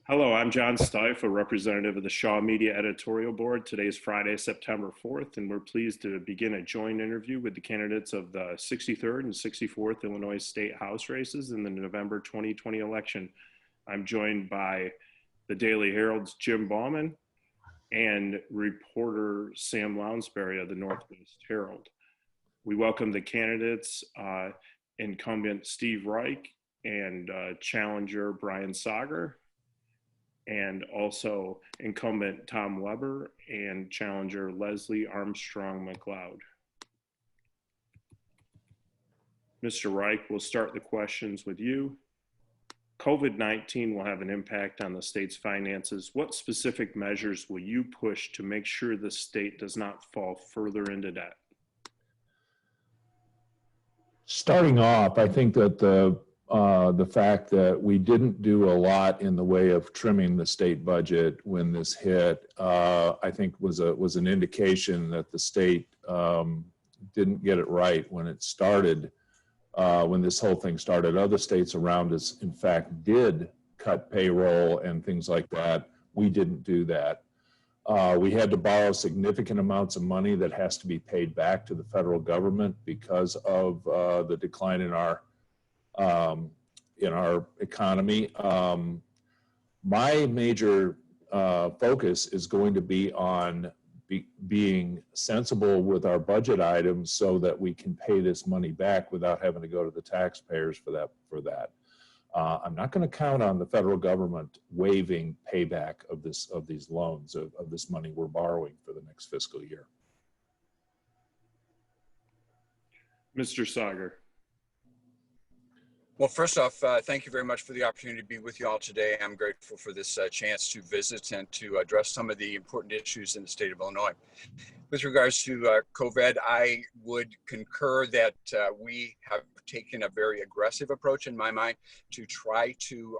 Hello, I'm John Stife, a representative of the Shaw Media Editorial Board. Today is Friday, September 4th, and we're pleased to begin a joint interview with the candidates of the 63rd and 64th Illinois State House races in the November 2020 election. I'm joined by the Daily Herald's Jim Bauman and reporter Sam Lounsbury of the Northwest Herald. We welcome the candidates, incumbent Steve Reick and challenger Brian Sager, and also incumbent Tom Weber and challenger Leslie Armstrong-McLeod. Mr. Reick, we'll start the questions with you. COVID-19 will have an impact on the state's finances. What specific measures will you push to make sure the state does not fall further into debt? Starting off, I think that the fact that we didn't do a lot in the way of trimming the state budget when this hit, I think was an indication that the state didn't get it right when it started, when this whole thing started. Other states around us, in fact, did cut payroll and things like that. We didn't do that. We had to borrow significant amounts of money that has to be paid back to the federal government because of the decline in our economy. My major focus is going to be on being sensible with our budget items so that we can pay this money back without having to go to the taxpayers for that. I'm not going to count on the federal government waiving payback of these loans, of this money we're borrowing for the next fiscal year. Mr. Sager. Well, first off, thank you very much for the opportunity to be with you all today. I'm grateful for this chance to visit and to address some of the important issues in the state of Illinois. With regards to COVID, I would concur that we have taken a very aggressive approach in my mind to try to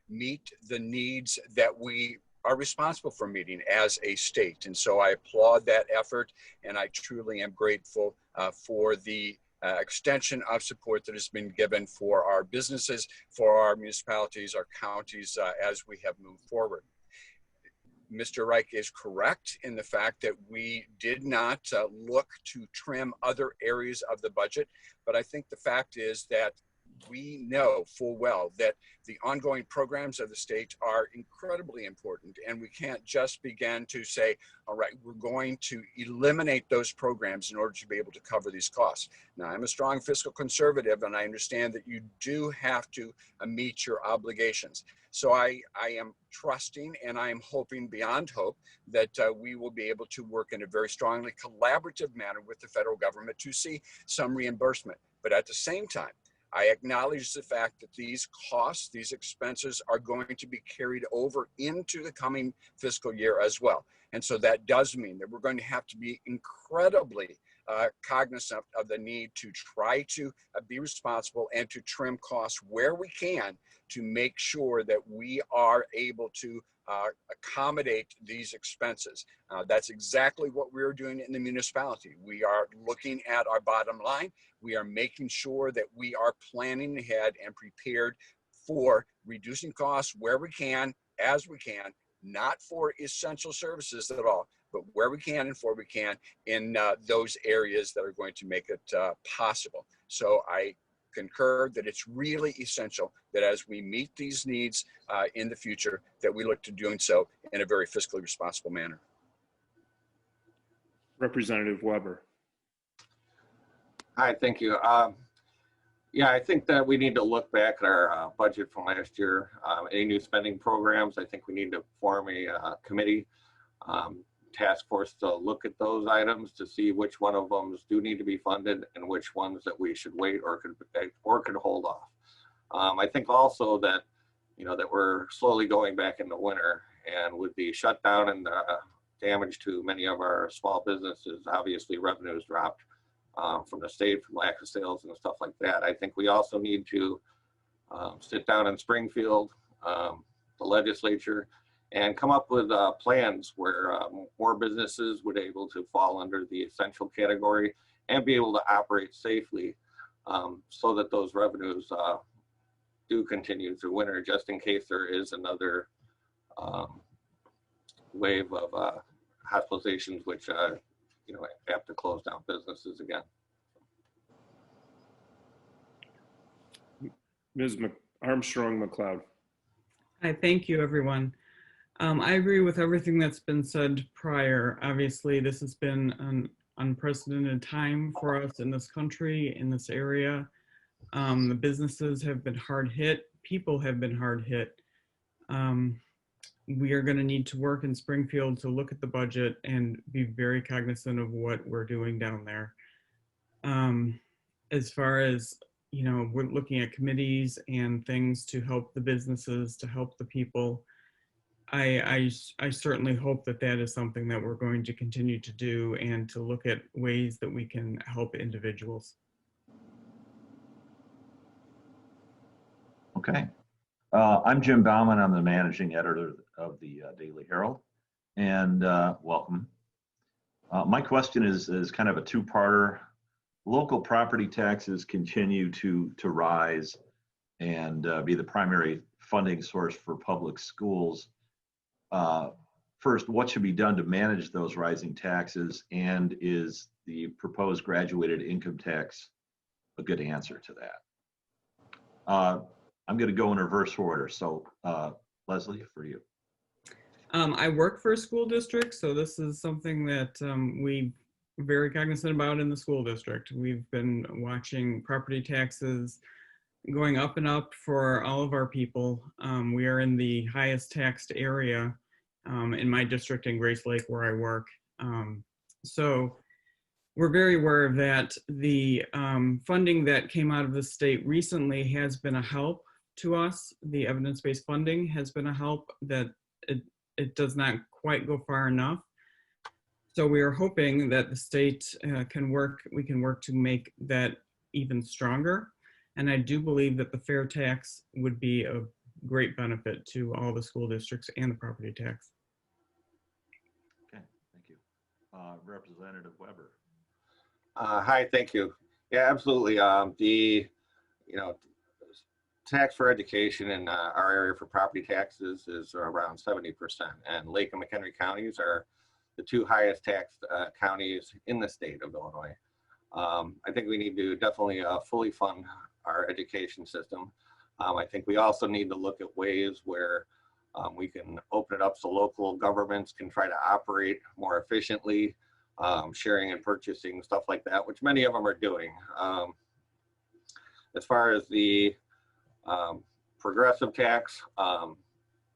meet the needs that we are responsible for meeting as a state. And so I applaud that effort, and I truly am grateful for the extension of support that has been given for our businesses, for our municipalities, our counties, as we have moved forward. Mr. Reick is correct in the fact that we did not look to trim other areas of the budget, but I think the fact is that we know full well that the ongoing programs of the state are incredibly important, and we can't just begin to say, all right, we're going to eliminate those programs in order to be able to cover these costs. Now, I'm a strong fiscal conservative, and I understand that you do have to meet your obligations. So I am trusting, and I am hoping beyond hope that we will be able to work in a very strongly collaborative manner with the federal government to see some reimbursement. But at the same time, I acknowledge the fact that these costs, these expenses are going to be carried over into the coming fiscal year as well. And so that does mean that we're going to have to be incredibly cognizant of the need to try to be responsible and to trim costs where we can to make sure that we are able to accommodate these expenses. That's exactly what we're doing in the municipality. We are looking at our bottom line. We are making sure that we are planning ahead and prepared for reducing costs where we can, as we can, not for essential services at all, but where we can and for we can in those areas that are going to make it possible. So I concur that it's really essential that as we meet these needs in the future, that we look to doing so in a very fiscally responsible manner. Representative Weber. Hi, thank you. Yeah, I think that we need to look back at our budget from last year. Any new spending programs, I think we need to form a committee task force to look at those items to see which one of them do need to be funded and which ones that we should wait or could hold off. I think also that, that we're slowly going back into winter, and with the shutdown and the damage to many of our small businesses, obviously revenues dropped from the state from lack of sales and stuff like that. I think we also need to sit down in Springfield, the legislature, and come up with plans where more businesses would be able to fall under the essential category and be able to operate safely so that those revenues do continue through winter, just in case there is another wave of hospitalizations, which have to close down businesses again. Ms. Armstrong-McLeod. Hi, thank you, everyone. I agree with everything that's been said prior. Obviously, this has been an unprecedented time for us in this country, in this area. The businesses have been hard hit. People have been hard hit. We are going to need to work in Springfield to look at the budget and be very cognizant of what we're doing down there. As far as, we're looking at committees and things to help the businesses, to help the people. I certainly hope that that is something that we're going to continue to do, and to look at ways that we can help individuals. Okay. I'm Jim Bauman. I'm the managing editor of the Daily Herald, and welcome. My question is kind of a two-parter. Local property taxes continue to rise and be the primary funding source for public schools. First, what should be done to manage those rising taxes, and is the proposed graduated income tax a good answer to that? I'm going to go in reverse order. So, Leslie, for you. I work for a school district, so this is something that we're very cognizant about in the school district. We've been watching property taxes going up and up for all of our people. We are in the highest taxed area in my district in Grace Lake, where I work. So we're very aware of that. The funding that came out of the state recently has been a help to us. The evidence-based funding has been a help, that it does not quite go far enough. So we are hoping that the state we can work to make that even stronger. And I do believe that the fair tax would be a great benefit to all the school districts and the property tax. Okay, thank you. Representative Weber. Hi, thank you. Yeah, absolutely. The tax for education in our area for property taxes is around 70%, and Lake and McHenry counties are the two highest taxed counties in the state of Illinois. I think we need to definitely fully fund our education system. I think we also need to look at ways where we can open it up so local governments can try to operate more efficiently, sharing and purchasing, stuff like that, which many of them are doing. As far as the progressive tax,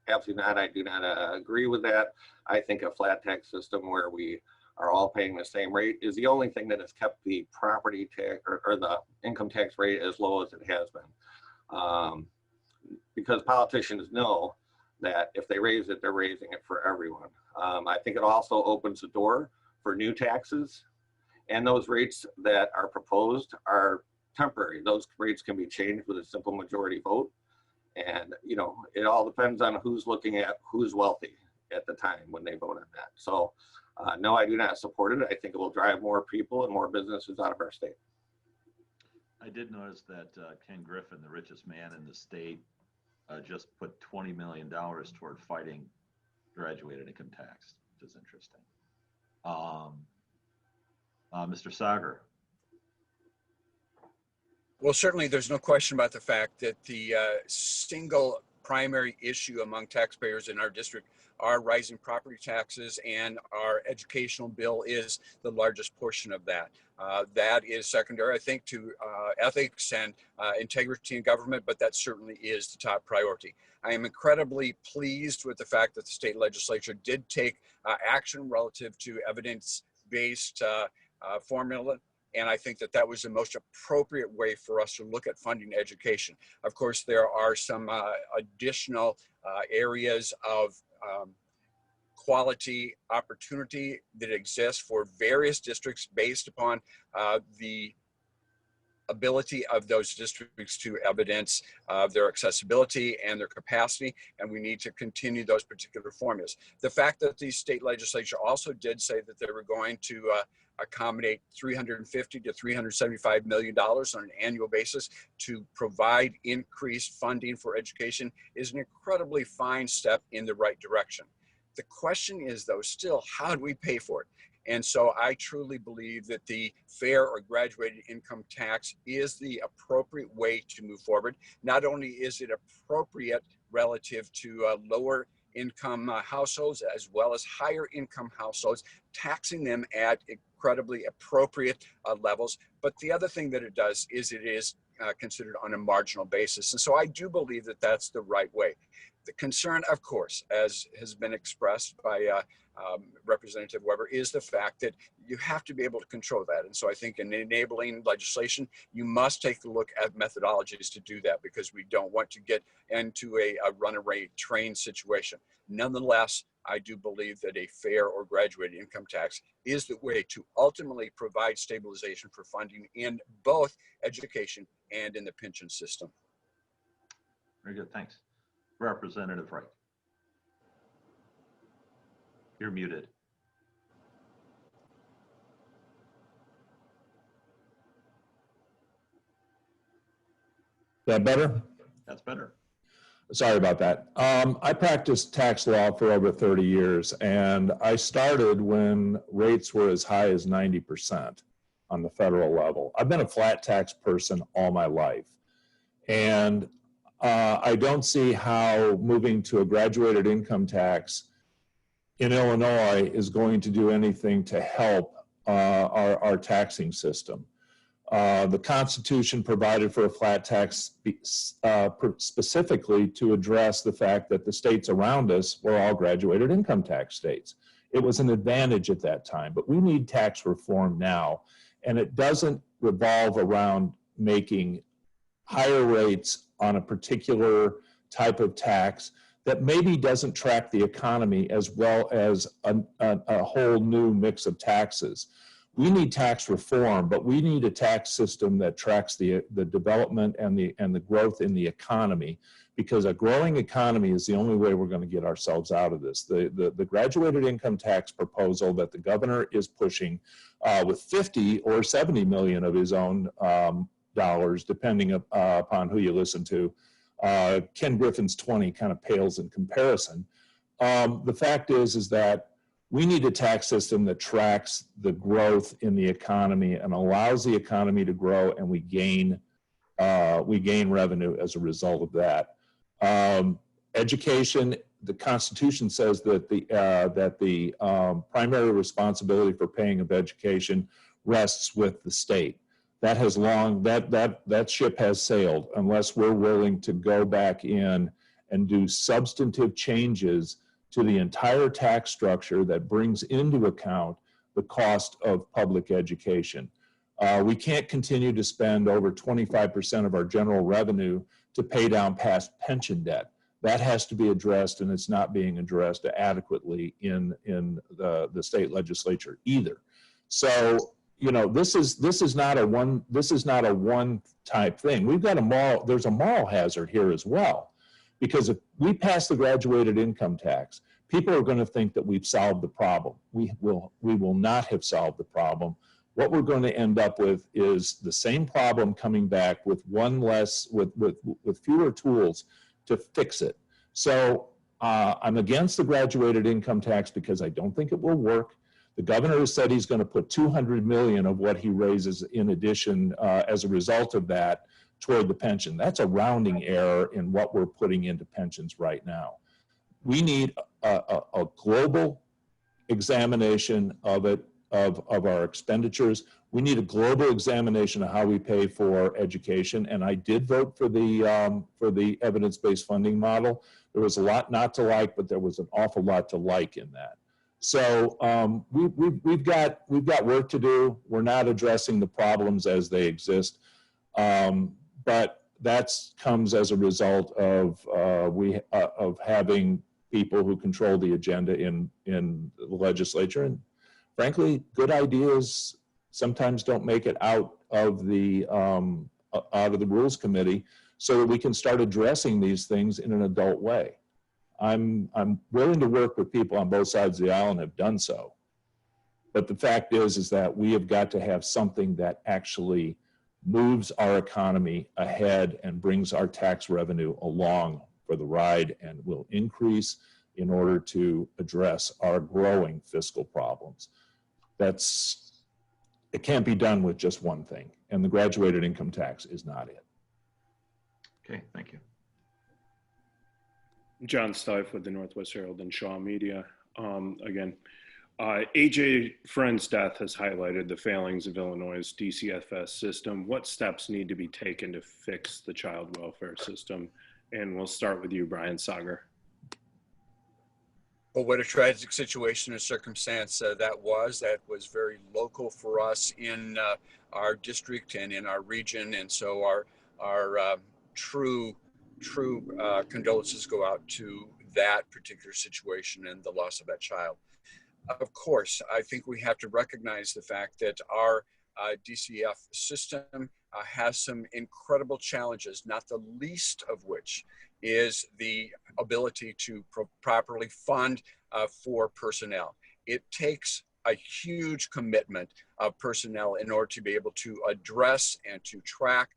absolutely not. I do not agree with that. I think a flat tax system where we are all paying the same rate is the only thing that has kept the property tax or the income tax rate as low as it has been. Because politicians know that if they raise it, they're raising it for everyone. I think it also opens the door for new taxes, and those rates that are proposed are temporary. Those rates can be changed with a simple majority vote. And, it all depends on who's looking at who's wealthy at the time when they vote on that. So, no, I do not support it. I think it will drive more people and more businesses out of our state. I did notice that Ken Griffin, the richest man in the state, just put $20 million toward fighting graduated income tax, which is interesting. Mr. Sager. Well, certainly there's no question about the fact that the single primary issue among taxpayers in our district are rising property taxes, and our educational bill is the largest portion of that. That is secondary, I think, to ethics and integrity in government, but that certainly is the top priority. I am incredibly pleased with the fact that the state legislature did take action relative to evidence-based formula. And I think that that was the most appropriate way for us to look at funding education. Of course, there are some additional areas of quality opportunity that exist for various districts based upon the ability of those districts to evidence their accessibility and their capacity, and we need to continue those particular formulas. The fact that the state legislature also did say that they were going to accommodate $350 to $375 million on an annual basis to provide increased funding for education is an incredibly fine step in the right direction. The question is, though, still, how do we pay for it? And so I truly believe that the fair or graduated income tax is the appropriate way to move forward. Not only is it appropriate relative to lower income households as well as higher income households, taxing them at incredibly appropriate levels, but the other thing that it does is it is considered on a marginal basis. And so I do believe that that's the right way. The concern, of course, as has been expressed by Representative Weber, is the fact that you have to be able to control that. And so I think in enabling legislation, you must take a look at methodologies to do that, because we don't want to get into a runaway train situation. Nonetheless, I do believe that a fair or graduated income tax is the way to ultimately provide stabilization for funding in both education and in the pension system. Very good, thanks. Representative Reick. You're muted. Is that better? That's better. Sorry about that. I practiced tax law for over 30 years, and I started when rates were as high as 90% on the federal level. I've been a flat tax person all my life, and I don't see how moving to a graduated income tax in Illinois is going to do anything to help our taxing system. The Constitution provided for a flat tax specifically to address the fact that the states around us were all graduated income tax states. It was an advantage at that time, but we need tax reform now, and it doesn't revolve around making higher rates on a particular type of tax that maybe doesn't track the economy as well as a whole new mix of taxes. We need tax reform, but we need a tax system that tracks the development and the growth in the economy, because a growing economy is the only way we're going to get ourselves out of this. The graduated income tax proposal that the governor is pushing with 50 or 70 million of his own dollars, depending upon who you listen to. Ken Griffin's 20 kind of pales in comparison. The fact is that we need a tax system that tracks the growth in the economy and allows the economy to grow, and we gain revenue as a result of that. Education, the Constitution says that the primary responsibility for paying of education rests with the state. That has that ship has sailed unless we're willing to go back in and do substantive changes to the entire tax structure that brings into account the cost of public education. We can't continue to spend over 25% of our general revenue to pay down past pension debt. That has to be addressed, and it's not being addressed adequately in the state legislature either. So, you know, this is not a one type thing. We've got there's a moral hazard here as well, because if we pass the graduated income tax, people are going to think that we've solved the problem. We will not have solved the problem. What we're going to end up with is the same problem coming back with with fewer tools to fix it. So I'm against the graduated income tax because I don't think it will work. The governor has said he's going to put $200 million of what he raises in addition as a result of that toward the pension. That's a rounding error in what we're putting into pensions right now. We need a global examination of our expenditures. We need a global examination of how we pay for education. And I did vote for the evidence-based funding model. There was a lot not to like, but there was an awful lot to like in that. So we've got work to do. We're not addressing the problems as they exist, but that comes as a result of having people who control the agenda in the legislature, and frankly, good ideas sometimes don't make it out of the Rules Committee, so that we can start addressing these things in an adult way. I'm willing to work with people on both sides of the aisle and have done so. But the fact is that we have got to have something that actually moves our economy ahead and brings our tax revenue along for the ride and will increase in order to address our growing fiscal problems. It can't be done with just one thing, and the graduated income tax is not it. Okay, thank you. John Stife with the Northwest Herald and Shaw Media. Again, AJ Friend's death has highlighted the failings of Illinois' DCFS system. What steps need to be taken to fix the child welfare system? And we'll start with you, Brian Sager. Well, what a tragic situation and circumstance that was very local for us in our district and in our region. And so our true condolences go out to that particular situation and the loss of that child. Of course, I think we have to recognize the fact that our DCF system has some incredible challenges, not the least of which is the ability to properly fund for personnel. It takes a huge commitment of personnel in order to be able to address and to track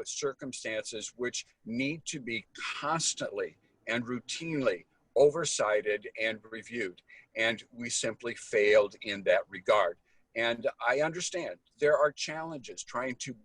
circumstances which need to be constantly and routinely oversighted and reviewed. And we simply failed in that regard. And I understand there are challenges trying to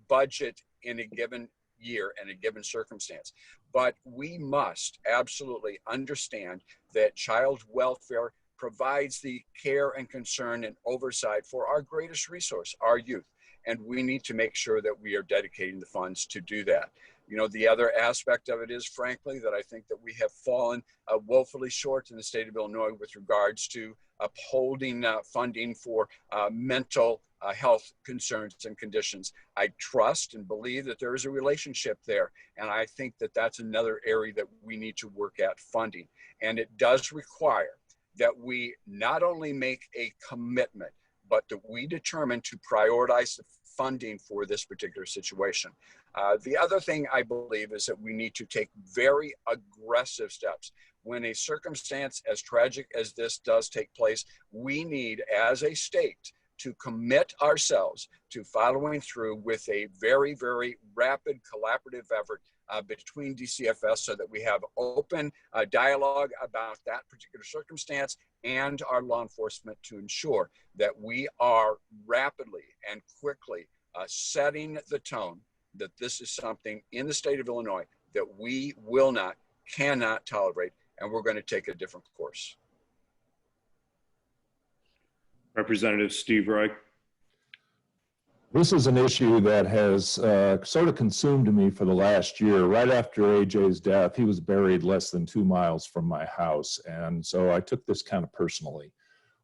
budget in a given year and a given circumstance. But we must absolutely understand that child welfare provides the care and concern and oversight for our greatest resource, our youth. And we need to make sure that we are dedicating the funds to do that. You know, the other aspect of it is, frankly, that I think that we have fallen woefully short in the state of Illinois with regards to upholding funding for mental health concerns and conditions. I trust and believe that there is a relationship there. And I think that that's another area that we need to work at funding. And it does require that we not only make a commitment, but that we determine to prioritize the funding for this particular situation. The other thing I believe is that we need to take very aggressive steps. When a circumstance as tragic as this does take place, we need, as a state, to commit ourselves to following through with a very, very rapid collaborative effort between DCFS so that we have open dialogue about that particular circumstance and our law enforcement to ensure that we are rapidly and quickly setting the tone that this is something in the state of Illinois that we will not, cannot tolerate, and we're going to take a different course. Representative Steve Reick. This is an issue that has sort of consumed me for the last year. Right after AJ's death, he was buried less than 2 miles from my house. And so I took this kind of personally.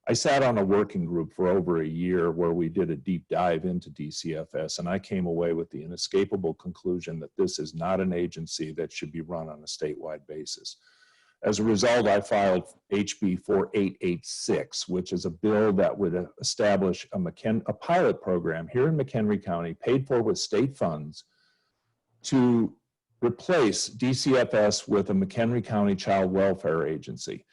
I sat on a working group for over a year where we did a deep dive into DCFS, and I came away with the inescapable conclusion that this is not an agency that should be run on a statewide basis. As a result, I filed HB 4886, which is a bill that would establish a pilot program here in McHenry County, paid for with state funds, to replace DCFS with a McHenry County Child Welfare Agency.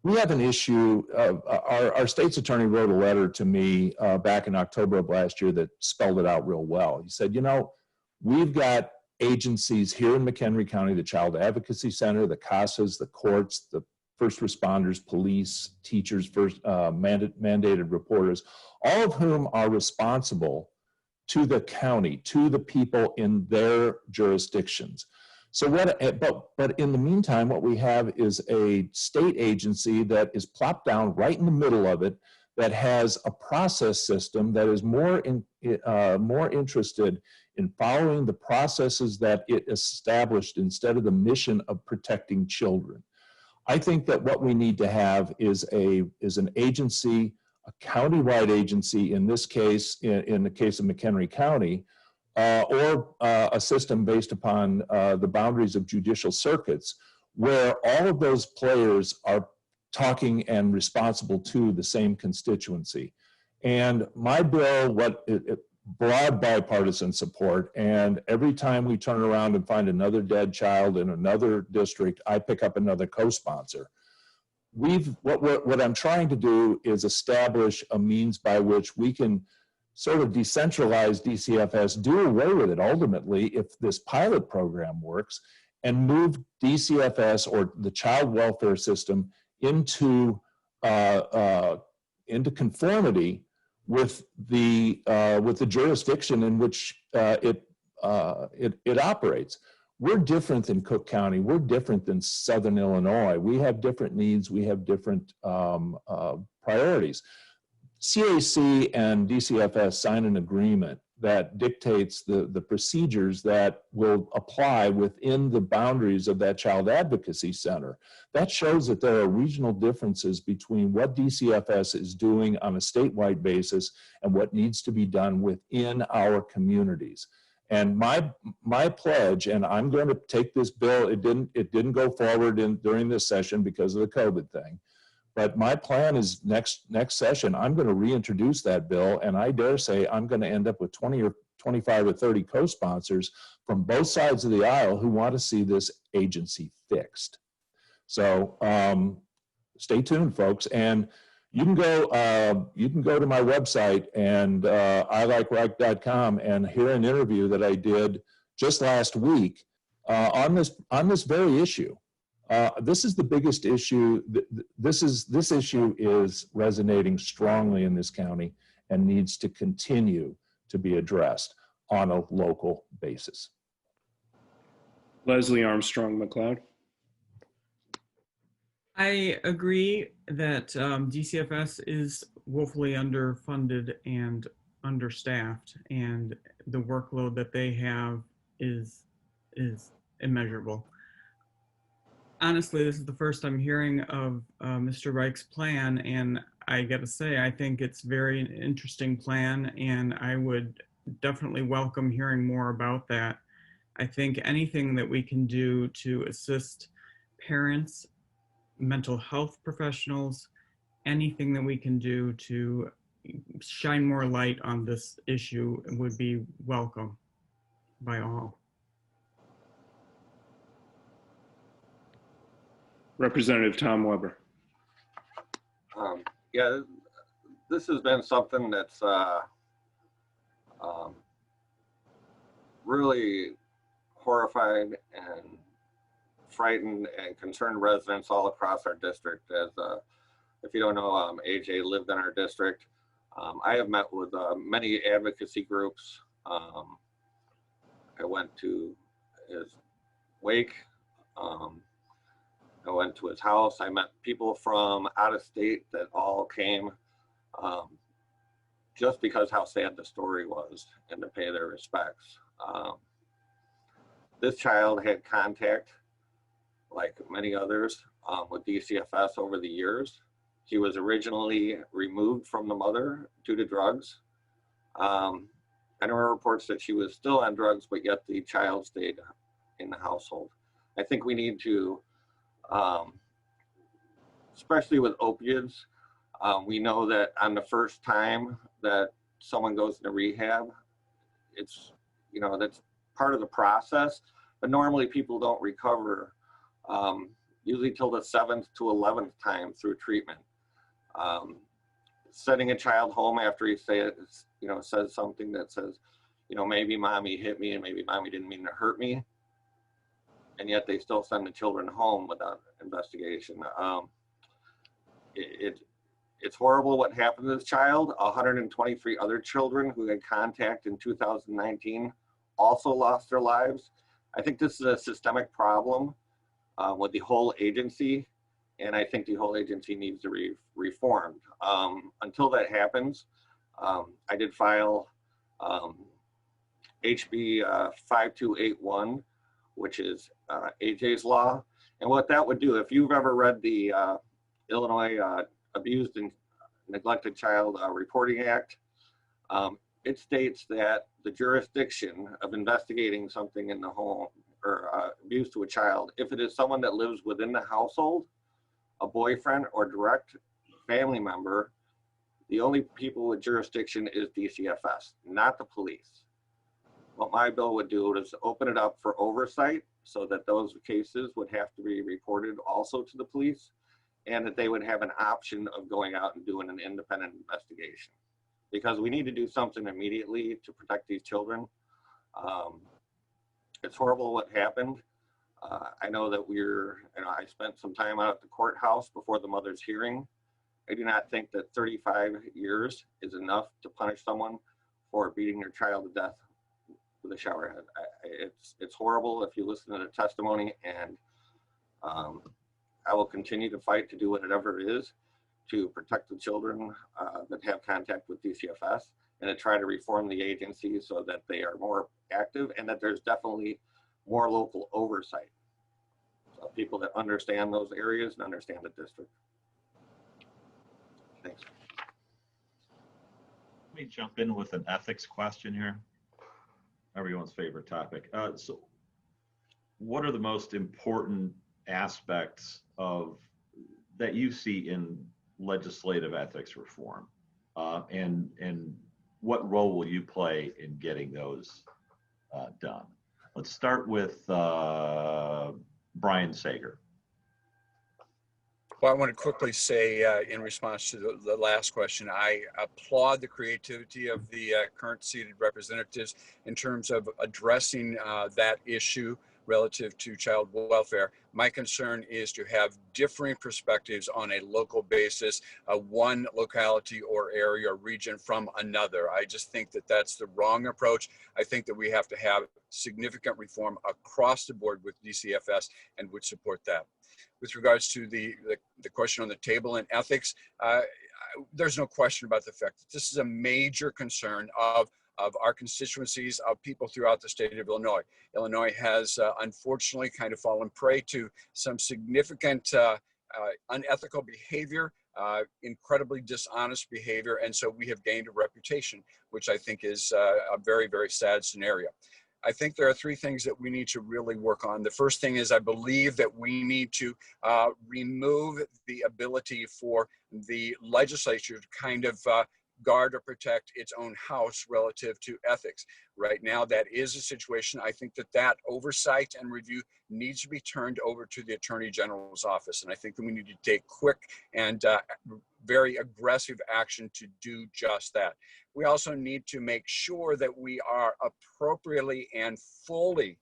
We have an issue. Our state's attorney wrote a letter to me back in October of last year that spelled it out real well. He said, you know, we've got agencies here in McHenry County, the Child Advocacy Center, the CASAs, the courts, the first responders, police, teachers, mandated reporters, all of whom are responsible to the county, to the people in their jurisdictions. So but in the meantime, what we have is a state agency that is plopped down right in the middle of it, that has a process system that is more interested in following the processes that it established instead of the mission of protecting children. I think that what we need to have is an agency, a countywide agency, in this case, in the case of McHenry County, or a system based upon the boundaries of judicial circuits, where all of those players are talking and responsible to the same constituency. And my bill, broad bipartisan support, and every time we turn around and find another dead child in another district, I pick up another co-sponsor. what I'm trying to do is establish a means by which we can sort of decentralize DCFS, do away with it ultimately if this pilot program works, and move DCFS or the child welfare system into conformity with the jurisdiction in which it operates. We're different than Cook County. We're different than Southern Illinois. We have different needs. We have different priorities. CAC and DCFS sign an agreement that dictates the procedures that will apply within the boundaries of that child advocacy center. That shows that there are regional differences between what DCFS is doing on a statewide basis and what needs to be done within our communities. And my pledge, and I'm going to take this bill, it didn't go forward during this session because of the COVID thing. But my plan is next session, I'm going to reintroduce that bill, and I dare say I'm going to end up with 20 or 25 or 30 co-sponsors from both sides of the aisle who want to see this agency fixed. So stay tuned, folks, and you can go to my website and iLikeReick.com and hear an interview that I did just last week on this very issue. This is the biggest issue. This issue is resonating strongly in this county and needs to continue to be addressed on a local basis. Leslie Armstrong-McLeod. I agree that DCFS is woefully underfunded and understaffed, and the workload that they have is immeasurable. Honestly, this is the first I'm hearing of Mr. Reich's plan, and I got to say, I think it's a very interesting plan, and I would definitely welcome hearing more about that. I think anything that we can do to assist parents, mental health professionals, anything that we can do to shine more light on this issue would be welcome by all. Representative Tom Weber. Yeah, this has been something that's really horrified and frightened and concerned residents all across our district. As if you don't know, AJ lived in our district. I have met with many advocacy groups. I went to his wake. I went to his house. I met people from out of state that all came just because how sad the story was and to pay their respects. This child had contact, like many others, with DCFS over the years. He was originally removed from the mother due to drugs. I know reports that she was still on drugs, but yet the child stayed in the household. I think we need to, especially with opiates, we know that on the first time that someone goes into rehab, it's, that's part of the process, but normally people don't recover usually till the 7th to 11th time through treatment. Sending a child home after he says something that says, maybe mommy hit me and maybe mommy didn't mean to hurt me, and yet they still send the children home without investigation. It's horrible what happened to this child. 123 other children who had contact in 2019 also lost their lives. I think this is a systemic problem with the whole agency, and I think the whole agency needs to be reformed. Until that happens, I did file HB 5281, which is AJ's law. And what that would do, if you've ever read the Illinois Abused and Neglected Child Reporting Act, it states that the jurisdiction of investigating something in the home or abuse to a child, if it is someone that lives within the household, a boyfriend or direct family member, the only people with jurisdiction is DCFS, not the police. What my bill would do is open it up for oversight so that those cases would have to be reported also to the police. and that they would have an option of going out and doing an independent investigation, because we need to do something immediately to protect these children. It's horrible what happened. I know that I spent some time out at the courthouse before the mother's hearing. I do not think that 35 years is enough to punish someone for beating their child to death with a shower head. It's horrible if you listen to the testimony, and I will continue to fight to do whatever it is to protect the children that have contact with DCFS, and to try to reform the agency so that they are more active and that there's definitely more local oversight. So people that understand those areas and understand the district. Thanks. Let me jump in with an ethics question here. Everyone's favorite topic. So what are the most important aspects that you see in legislative ethics reform? And what role will you play in getting those done? Let's start with Brian Sager. Well, I want to quickly say in response to the last question, I applaud the creativity of the current seated representatives in terms of addressing that issue relative to child welfare. My concern is to have differing perspectives on a local basis, one locality or area or region from another. I just think that that's the wrong approach. I think that we have to have significant reform across the board with DCFS, and would support that. With regards to the question on the table in ethics, there's no question about the fact that this is a major concern of our constituencies, of people throughout the state of Illinois. Illinois has unfortunately kind of fallen prey to some significant unethical behavior, incredibly dishonest behavior, and so we have gained a reputation, which I think is a very, very sad scenario. I think there are three things that we need to really work on. The first thing is I believe that we need to remove the ability for the legislature to kind of guard or protect its own house relative to ethics. Right now, that is a situation. I think that oversight and review needs to be turned over to the Attorney General's office. And I think that we need to take quick and very aggressive action to do just that. We also need to make sure that we are appropriately and fully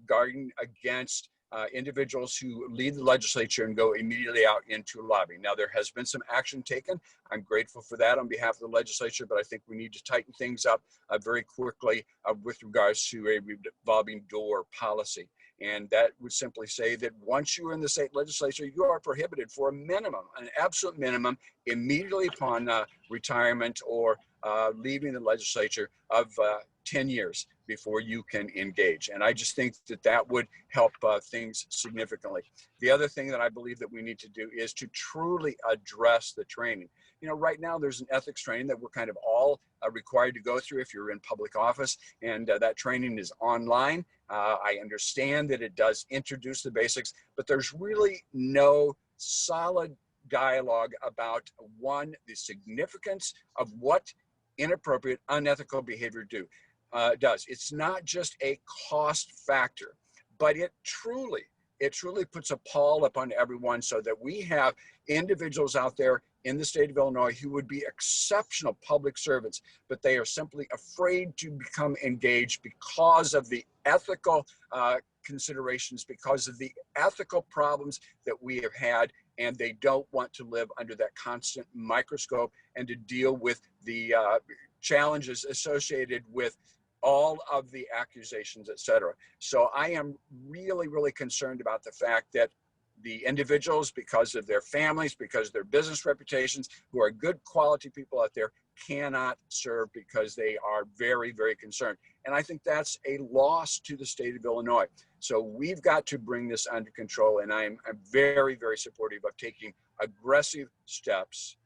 guarding against individuals who leave the legislature and go immediately out into lobbying. Now, there has been some action taken. I'm grateful for that on behalf of the legislature, but I think we need to tighten things up very quickly with regards to a revolving door policy. And that would simply say that once you're in the state legislature, you are prohibited for a minimum, an absolute minimum, immediately upon retirement or leaving the legislature of 10 years before you can engage. And I just think that would help things significantly. The other thing that I believe that we need to do is to truly address the training. You know, right now there's an ethics training that we're kind of all required to go through if you're in public office, and that training is online. I understand that it does introduce the basics, but there's really no solid dialogue about, one, the significance of what inappropriate, unethical behavior does. It's not just a cost factor, but it truly puts a pall upon everyone, so that we have individuals out there in the state of Illinois who would be exceptional public servants, but they are simply afraid to become engaged because of the ethical considerations, because of the ethical problems that we have had, and they don't want to live under that constant microscope and to deal with the challenges associated with all of the accusations, et cetera. So I am really, really concerned about the fact that the individuals, because of their families, because of their business reputations, who are good quality people out there, cannot serve because they are very, very concerned. And I think that's a loss to the state of Illinois. So we've got to bring this under control. And I'm very, very supportive of taking aggressive steps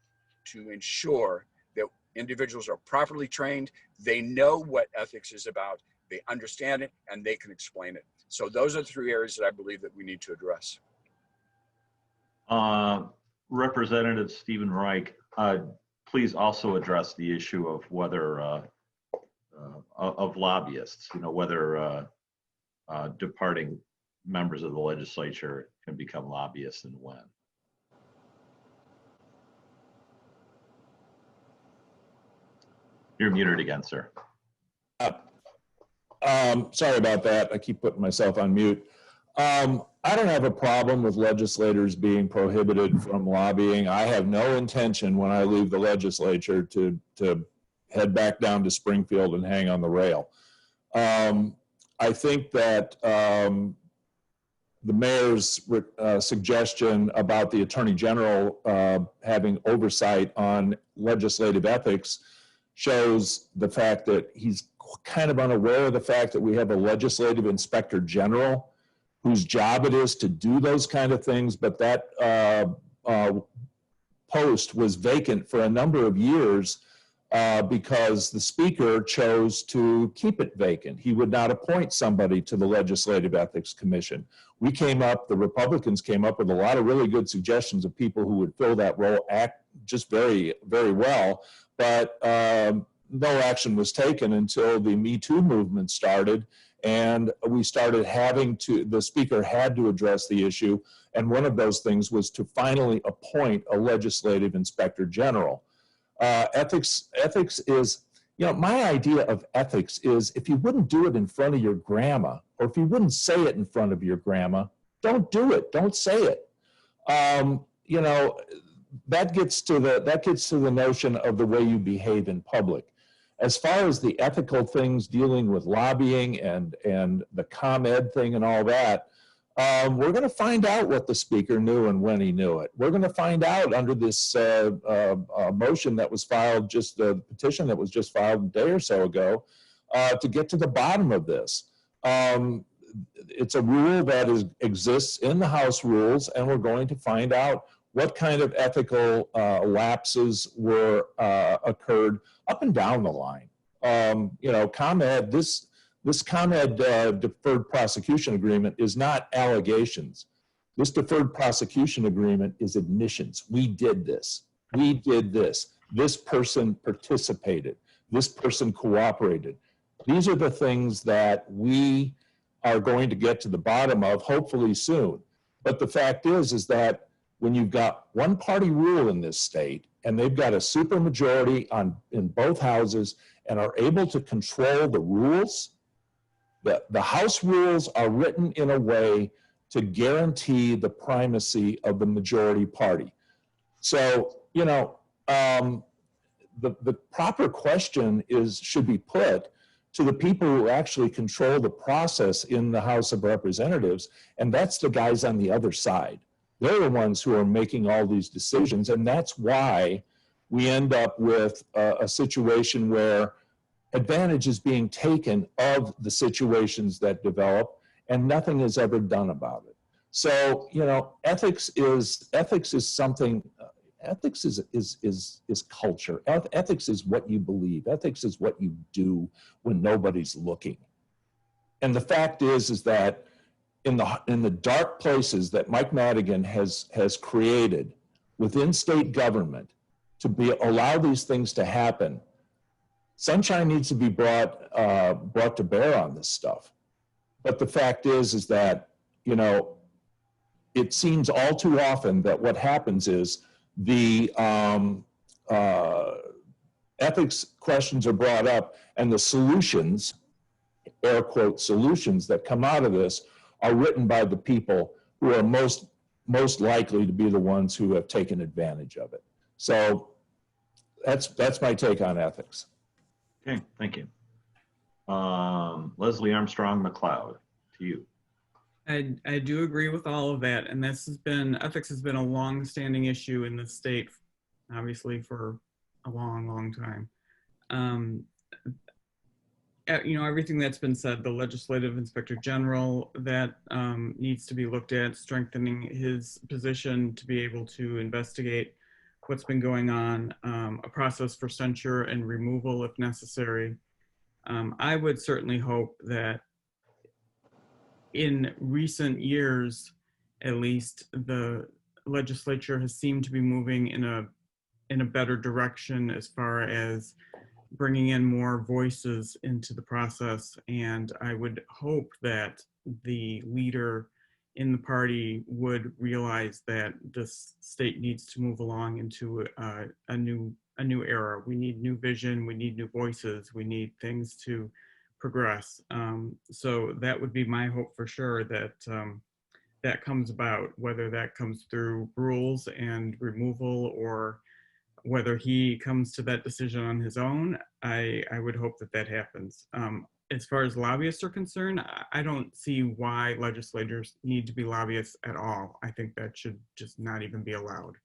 to ensure that individuals are properly trained. They know what ethics is about, they understand it, and they can explain it. So those are the three areas that I believe that we need to address. Representative Stephen Reick, please also address the issue of whether of lobbyists, you know, whether departing members of the legislature can become lobbyists and when. You're muted again, sir. Sorry about that. I keep putting myself on mute. I don't have a problem with legislators being prohibited from lobbying. I have no intention when I leave the legislature to head back down to Springfield and hang on the rail. I think that the mayor's suggestion about the attorney general having oversight on legislative ethics shows the fact that he's kind of unaware of the fact that we have a legislative inspector general whose job it is to do those kind of things, but that post was vacant for a number of years because the speaker chose to keep it vacant. He would not appoint somebody to the Legislative Ethics Commission. The Republicans came up with a lot of really good suggestions of people who would fill that role, act just very, very well, but no action was taken until the Me Too movement started, and we started the speaker had to address the issue, and one of those things was to finally appoint a legislative inspector general. Ethics is, my idea of ethics is if you wouldn't do it in front of your grandma, or if you wouldn't say it in front of your grandma, don't do it, don't say it. That gets to the notion of the way you behave in public. As far as the ethical things dealing with lobbying and the ComEd thing and all that, we're going to find out what the speaker knew and when he knew it. We're going to find out under this motion that was filed, just the petition that was just filed a day or so ago, to get to the bottom of this. It's a rule that exists in the House rules, and we're going to find out what kind of ethical lapses occurred up and down the line. ComEd, this ComEd deferred prosecution agreement is not allegations. This deferred prosecution agreement is admissions. We did this. We did this. This person participated. This person cooperated. These are the things that we are going to get to the bottom of, hopefully soon. But the fact is that when you've got one party rule in this state and they've got a supermajority in both houses and are able to control the rules, the House rules are written in a way to guarantee the primacy of the majority party. So, the proper question should be put to the people who actually control the process in the House of Representatives, and that's the guys on the other side. They're the ones who are making all these decisions, and that's why we end up with a situation where advantage is being taken of the situations that develop, and nothing is ever done about it. So, ethics is something. Ethics is culture. Ethics is what you believe. Ethics is what you do when nobody's looking. And the fact is that in the dark places that Mike Madigan has created within state government to allow these things to happen, sunshine needs to be brought to bear on this stuff. But the fact is that, it seems all too often that what happens is the ethics questions are brought up and the solutions, air quote solutions, that come out of this are written by the people who are most likely to be the ones who have taken advantage of it. So that's my take on ethics. Okay, thank you. Leslie Armstrong-McLeod, to you. I do agree with all of that, and ethics has been a long-standing issue in the state, obviously for a long time. Everything that's been said, the legislative inspector general, that needs to be looked at, strengthening his position to be able to investigate what's been going on, a process for censure and removal if necessary. I would certainly hope that in recent years, at least, the legislature has seemed to be moving in a better direction as far as bringing in more voices into the process. And I would hope that the leader in the party would realize that this state needs to move along into a new a new era. We need new vision. We need new voices. We need things to progress. So that would be my hope for sure, that that comes about, whether that comes through rules and removal or whether he comes to that decision on his own. I would hope that that happens. As far as lobbyists are concerned, I don't see why legislators need to be lobbyists at all. I think that should just not even be allowed.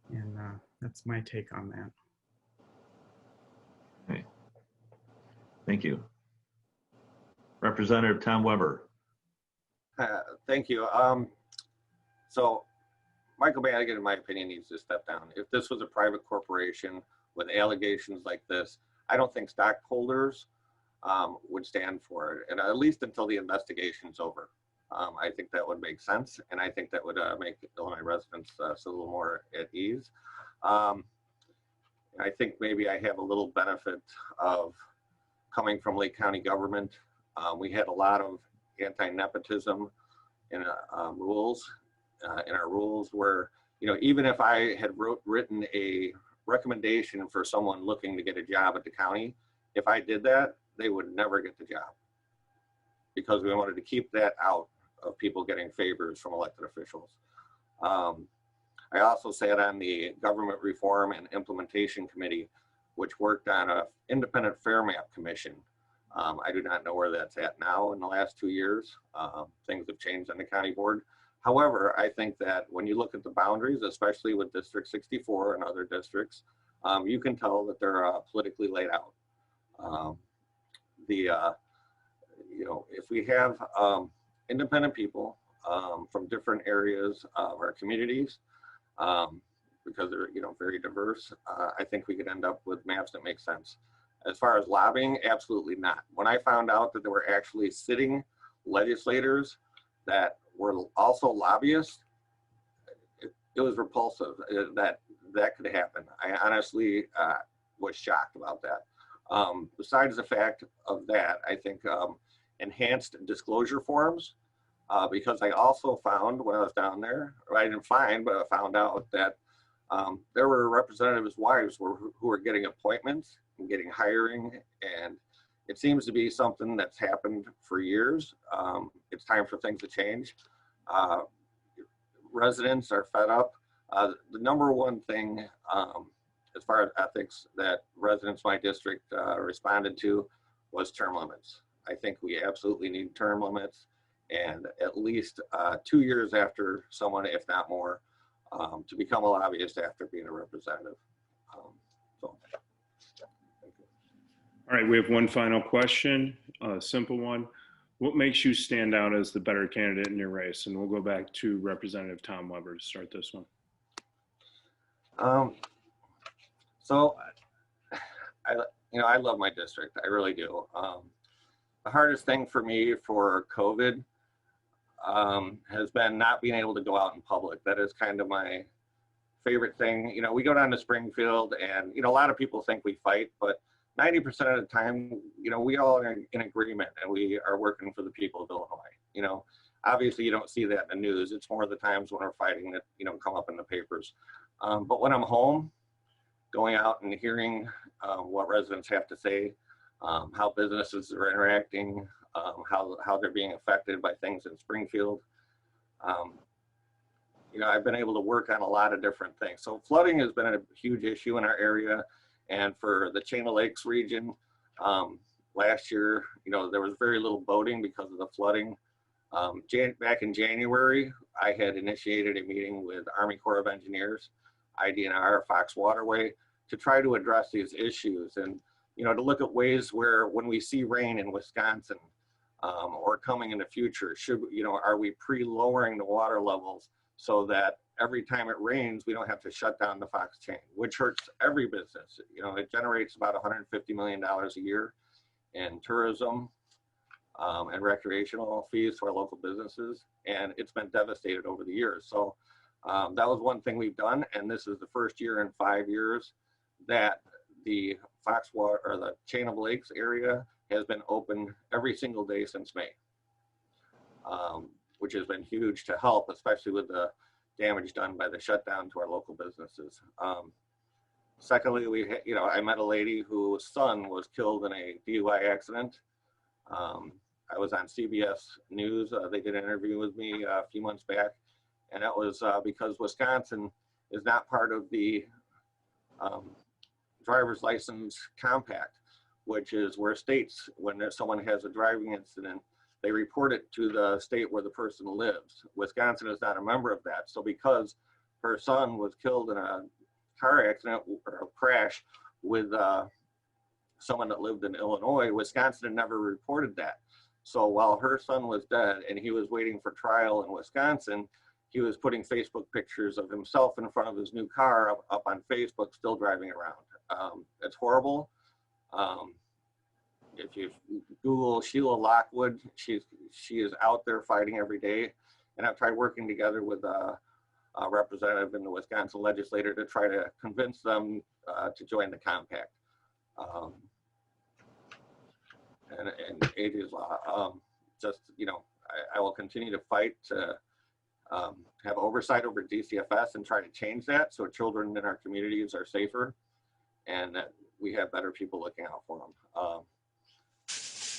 And that's my take on that. Okay. Thank you. Representative Tom Weber. Thank you. So Michael Madigan, in my opinion, needs to step down. If this was a private corporation with allegations like this, I don't think stockholders would stand for it, and at least until the investigation's over. I think that would make sense, and I think that would make Illinois residents a little more at ease. I think maybe I have a little benefit of coming from Lake County government. We had a lot of anti-nepotism in rules. In our rules where, even if I had written a recommendation for someone looking to get a job at the county, if I did that, they would never get the job, because we wanted to keep that out of people getting favors from elected officials. I also sat on the Government Reform and Implementation Committee, which worked on an independent fair map commission. I do not know where that's at now in the last 2 years. Things have changed on the county board. However, I think that when you look at the boundaries, especially with District 64 and other districts, you can tell that they're politically laid out. If we have independent people from different areas of our communities, because they're very diverse, I think we could end up with maps that make sense. As far as lobbying, absolutely not. When I found out that there were actually sitting legislators that were also lobbyists, it was repulsive that could happen. I honestly was shocked about that. Besides the fact of that, I think enhanced disclosure forms, because I also found when I was down there, or I didn't find, but I found out that there were representatives' wives who were getting appointments and getting hiring, and it seems to be something that's happened for years. It's time for things to change. Residents are fed up. The number one thing as far as ethics that residents in my district responded to was term limits. I think we absolutely need term limits, and at least 2 years after someone, if not more, to become a lobbyist after being a representative. All right, we have one final question, a simple one. What makes you stand out as the better candidate in your race? And we'll go back to Representative Tom Weber to start this one. So I love my district. I really do. The hardest thing for me for COVID has been not being able to go out in public. That is kind of my favorite thing. We go down to Springfield, and a lot of people think we fight, but 90% of the time, we all are in agreement, and we are working for the people of Illinois. Obviously you don't see that in the news. It's more of the times when we're fighting that, come up in the papers. But when I'm home, going out and hearing what residents have to say, how businesses are interacting, how they're being affected by things in Springfield. I've been able to work on a lot of different things. So flooding has been a huge issue in our area. And for the Chain of Lakes region, last year, there was very little boating because of the flooding. Back in January, I had initiated a meeting with Army Corps of Engineers, IDNR, Fox Waterway, to try to address these issues, and to look at ways where when we see rain in Wisconsin or coming in the future, are we pre-lowering the water levels so that every time it rains, we don't have to shut down the Fox chain, which hurts every business. It generates about $150 million a year in tourism and recreational fees to our local businesses, and it's been devastated over the years. So that was one thing we've done, and this is the first year in 5 years that the Fox Water or the Chain of Lakes area has been open every single day since May, which has been huge to help, especially with the damage done by the shutdown to our local businesses. Secondly, I met a lady whose son was killed in a DUI accident. I was on CBS News. They did an interview with me a few months back, and that was because Wisconsin is not part of the driver's license compact, which is where states, when someone has a driving incident, they report it to the state where the person lives. Wisconsin is not a member of that. So because her son was killed in a car accident or a crash with someone that lived in Illinois, Wisconsin had never reported that. So while her son was dead and he was waiting for trial in Wisconsin, he was putting Facebook pictures of himself in front of his new car up on Facebook, still driving around. It's horrible. If you Google Sheila Lockwood, she is out there fighting every day. And I've tried working together with a representative in the Wisconsin legislature to try to convince them to join the compact. And AJ's law. I will continue to fight to have oversight over DCFS and try to change that so children in our communities are safer and that we have better people looking out for them.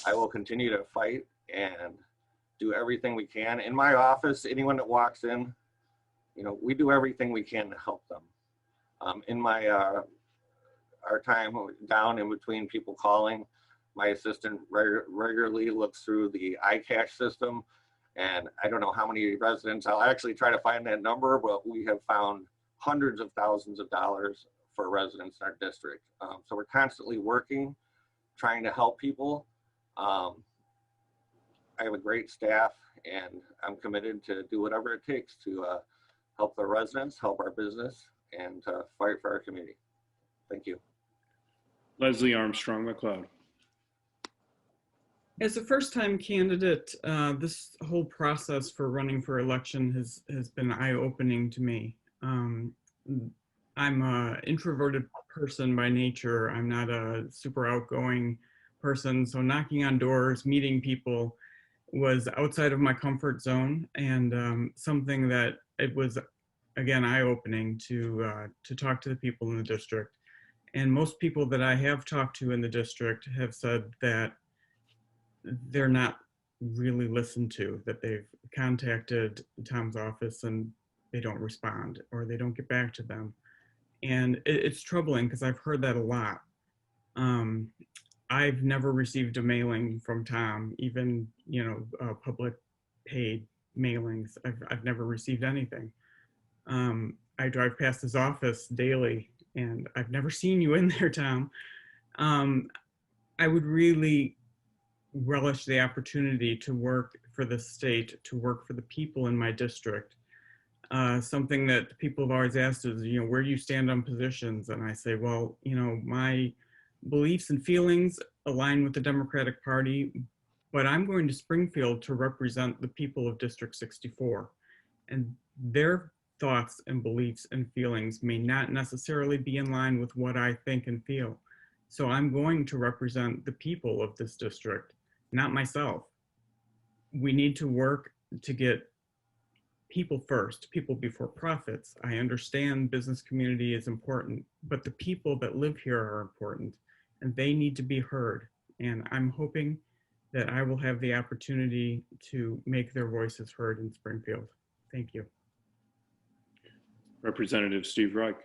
I will continue to fight and do everything we can. In my office, anyone that walks in, we do everything we can to help them. In my our time down in between people calling, my assistant regularly looks through the iCash system, and I don't know how many residents. I'll actually try to find that number, but we have found hundreds of thousands of dollars for residents in our district. So we're constantly working, trying to help people. I have a great staff, and I'm committed to do whatever it takes to help the residents, help our business, and fight for our community. Thank you. Leslie Armstrong-McLeod. As a first-time candidate, this whole process for running for election has been eye-opening to me. I'm an introverted person by nature. I'm not a super outgoing person, so knocking on doors, meeting people was outside of my comfort zone, and something that it was, again, eye-opening to talk to the people in the district. And most people that I have talked to in the district have said that they're not really listened to, that they've contacted Tom's office and they don't respond or they don't get back to them. And it's troubling because I've heard that a lot. I've never received a mailing from Tom, even, public paid mailings. I've never received anything. I drive past his office daily and I've never seen you in there, Tom. I would really relish the opportunity to work for the state, to work for the people in my district. Something that people have always asked is, where do you stand on positions? And I say, well, my beliefs and feelings align with the Democratic Party, but I'm going to Springfield to represent the people of District 64. And their thoughts and beliefs and feelings may not necessarily be in line with what I think and feel. So I'm going to represent the people of this district, not myself. We need to work to get people first, people before profits. I understand business community is important, but the people that live here are important and they need to be heard. And I'm hoping that I will have the opportunity to make their voices heard in Springfield. Thank you. Representative Steve Reick.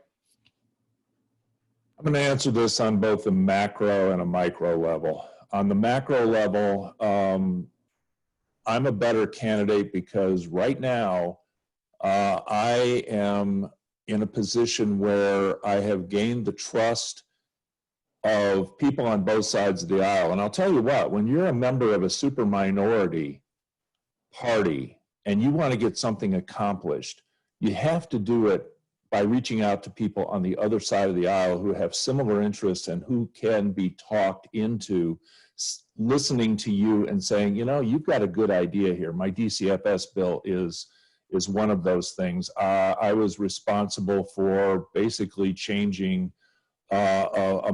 I'm going to answer this on both a macro and a micro level. On the macro level, I'm a better candidate because right now I am in a position where I have gained the trust of people on both sides of the aisle. And I'll tell you what, when you're a member of a super minority party and you want to get something accomplished, you have to do it by reaching out to people on the other side of the aisle who have similar interests and who can be talked into listening to you and saying, you've got a good idea here. My DCFS bill is one of those things. I was responsible for basically changing a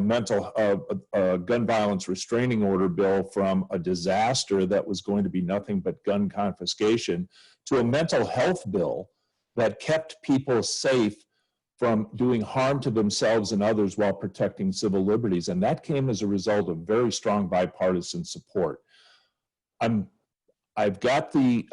gun violence restraining order bill from a disaster that was going to be nothing but gun confiscation to a mental health bill that kept people safe from doing harm to themselves and others while protecting civil liberties. And that came as a result of very strong bipartisan support. I've got the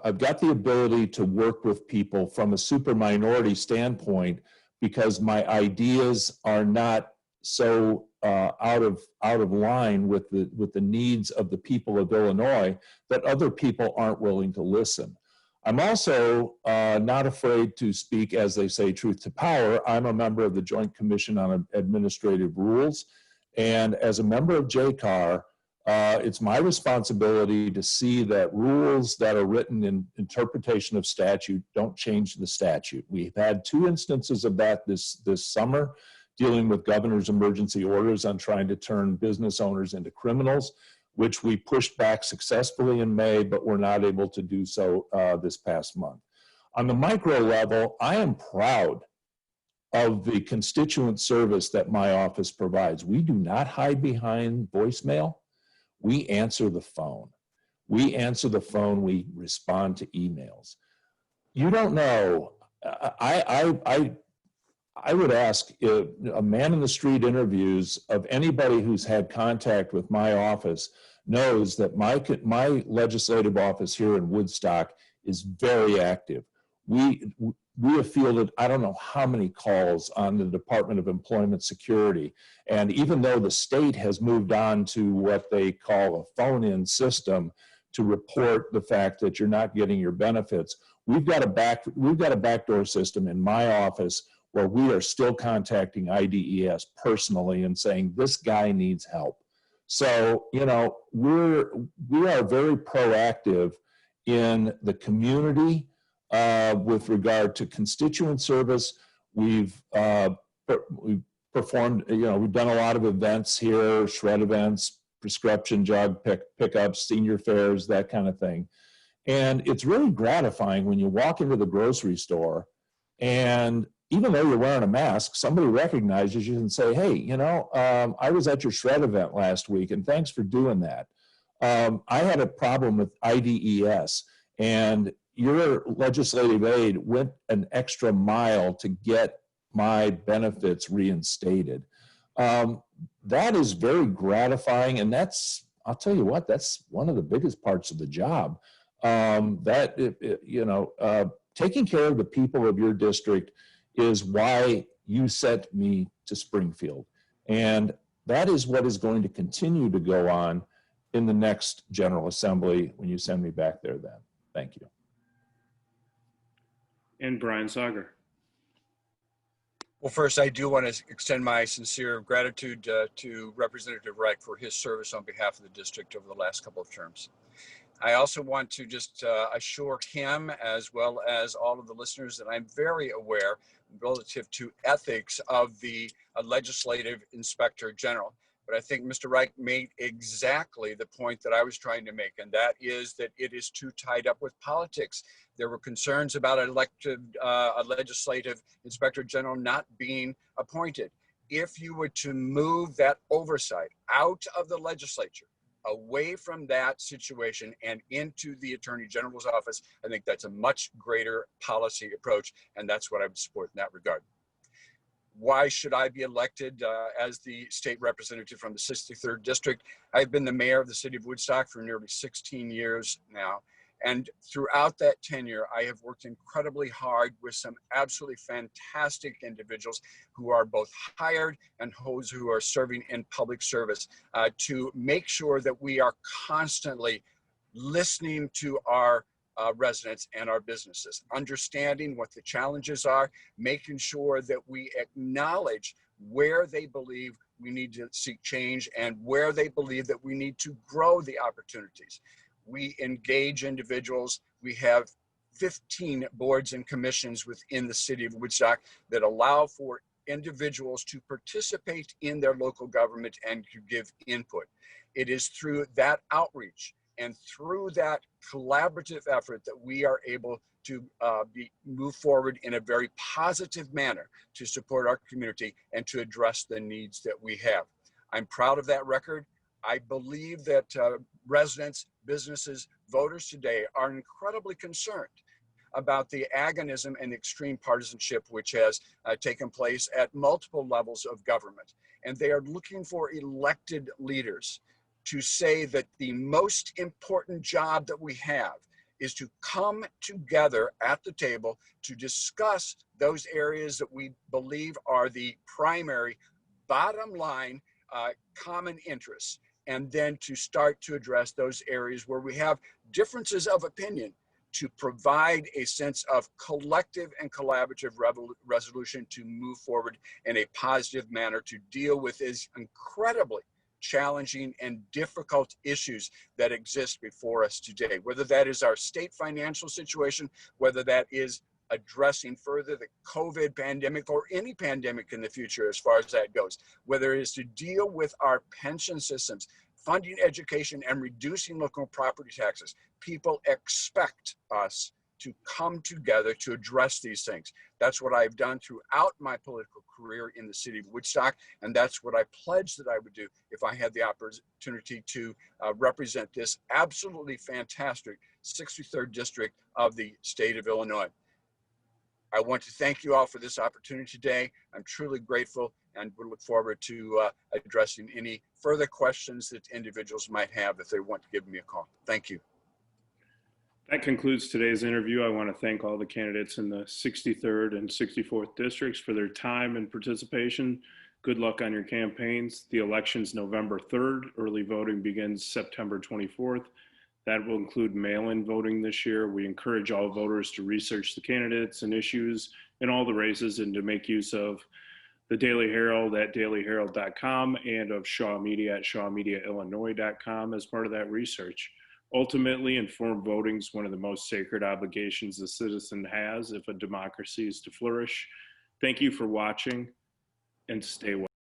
ability to work with people from a super minority standpoint because my ideas are not so out of line with the needs of the people of Illinois that other people aren't willing to listen. I'm also not afraid to speak, as they say, truth to power. I'm a member of the Joint Commission on Administrative Rules, and as a member of JCAR, it's my responsibility to see that rules that are written in interpretation of statute don't change the statute. We've had 2 instances of that this summer, dealing with governor's emergency orders on trying to turn business owners into criminals, which we pushed back successfully in May, but were not able to do so this past month. On the micro level, I am proud of the constituent service that my office provides. We do not hide behind voicemail. We answer the phone. We answer the phone. We respond to emails. You don't know. I would ask a man in the street interviews of anybody who's had contact with my office knows that my legislative office here in Woodstock is very active. We have fielded, I don't know how many calls on the Department of Employment Security. And even though the state has moved on to what they call a phone-in system to report the fact that you're not getting your benefits, we've got a backdoor system in my office where we are still contacting IDES personally and saying, this guy needs help. So, you know, we are very proactive in the community with regard to constituent service. We've performed, you know, we've done a lot of events here, shred events, prescription drug pickups, senior fairs, that kind of thing. And it's really gratifying when you walk into the grocery store and even though you're wearing a mask, somebody recognizes you and say, hey, you know, I was at your shred event last week and thanks for doing that. I had a problem with IDES and your legislative aid went an extra mile to get my benefits reinstated. That is very gratifying, and that's, I'll tell you what, that's one of the biggest parts of the job. Taking care of the people of your district is why you sent me to Springfield. And that is what is going to continue to go on in the next General Assembly when you send me back there then. Thank you. And Brian Sauger. Well, first, I do want to extend my sincere gratitude to Representative Reick for his service on behalf of the district over the last couple of terms. I also want to just assure him, as well as all of the listeners, that I'm very aware relative to ethics of the legislative inspector general. But I think Mr. Reick made exactly the point that I was trying to make, and that is that it is too tied up with politics. There were concerns about a legislative inspector general not being appointed. If you were to move that oversight out of the legislature, away from that situation and into the Attorney General's office, I think that's a much greater policy approach, and that's what I would support in that regard. Why should I be elected as the state representative from the 63rd District? I've been the mayor of the city of Woodstock for nearly 16 years now. And throughout that tenure, I have worked incredibly hard with some absolutely fantastic individuals who are both hired and those who are serving in public service to make sure that we are constantly listening to our residents and our businesses, understanding what the challenges are, making sure that we acknowledge where they believe we need to seek change and where they believe that we need to grow the opportunities. We engage individuals. We have 15 boards and commissions within the city of Woodstock that allow for individuals to participate in their local government and to give input. It is through that outreach and through that collaborative effort that we are able to move forward in a very positive manner to support our community and to address the needs that we have. I'm proud of that record. I believe that residents, businesses, voters today are incredibly concerned about the agonism and extreme partisanship which has taken place at multiple levels of government. And they are looking for elected leaders to say that the most important job that we have is to come together at the table to discuss those areas that we believe are the primary bottom line common interests, and then to start to address those areas where we have differences of opinion to provide a sense of collective and collaborative resolution to move forward in a positive manner to deal with these incredibly challenging and difficult issues that exist before us today, whether that is our state financial situation, whether that is addressing further the COVID pandemic or any pandemic in the future as far as that goes, whether it is to deal with our pension systems, funding education, and reducing local property taxes. People expect us to come together to address these things. That's what I've done throughout my political career in the city of Woodstock, and that's what I pledged that I would do if I had the opportunity to represent this absolutely fantastic 63rd district of the state of Illinois. I want to thank you all for this opportunity today. I'm truly grateful and would look forward to addressing any further questions that individuals might have if they want to give me a call. Thank you. That concludes today's interview. I want to thank all the candidates in the 63rd and 64th districts for their time and participation. Good luck on your campaigns. The election's November 3rd. Early voting begins September 24th. That will include mail-in voting this year. We encourage all voters to research the candidates and issues in all the races and to make use of the Daily Herald at dailyherald.com and of Shaw Media at shawmediaillinois.com as part of that research. Ultimately, informed voting is one of the most sacred obligations a citizen has if a democracy is to flourish. Thank you for watching, and stay well.